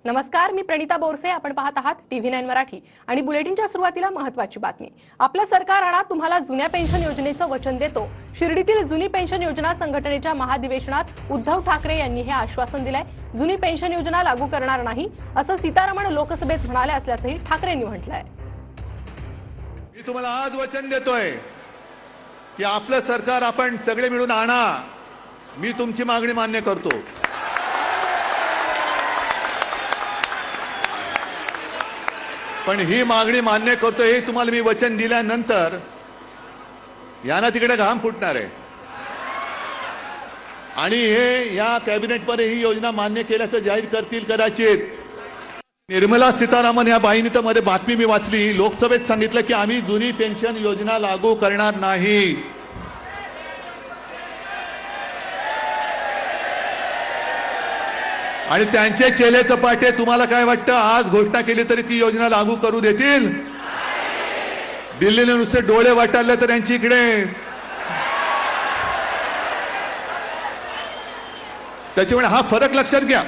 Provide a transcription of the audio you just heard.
नमस्कार, मी प्रणिता बोरसे. आपण पाहत आहात TV9 मराठी आणि बुलेटिनच्या सुरुवातीला महत्त्वाची बातमी. आपलं सरकार आणा तुम्हाला जुन्या पेन्शन योजनेचं वचन देतो. शिर्डीतील जुनी पेन्शन योजना संघटनेच्या महाधिवेशनात उद्धव ठाकरे यांनी हे आश्वासन दिलंय. जुनी पेन्शन योजना लागू करणार नाही असं सीतारामन लोकसभेत म्हणाले असल्याचंही ठाकरेंनी म्हटलंय. मी तुम्हाला आज वचन देतोय की आपलं सरकार आपण सगळे मिळून आणा. मी तुमची मागणी मान्य करतो. पण ही मागणी मान्य करतो हे तुम्हाला मी वचन दिल्यानंतर यांना तिकडे घाम फुटणार आहे आणि हे या कॅबिनेटमध्ये ही योजना मान्य केल्याचं जाहीर करतील कदाचित. निर्मला सीतारामन या बाईंनी मध्ये बातमी मी वाचली, लोकसभेत सांगितलं की आम्ही जुनी पेन्शन योजना लागू करणार नाही. आणि त्यांचे चेले चपाटे तुम्हाला काय वाटतं, आज घोषणा केली तरी ती योजना लागू करू देतील? दिल्लीने नुसते डोळे वाटारले तर यांची इकडे. त्याच्यामुळे हा फरक लक्षात घ्या.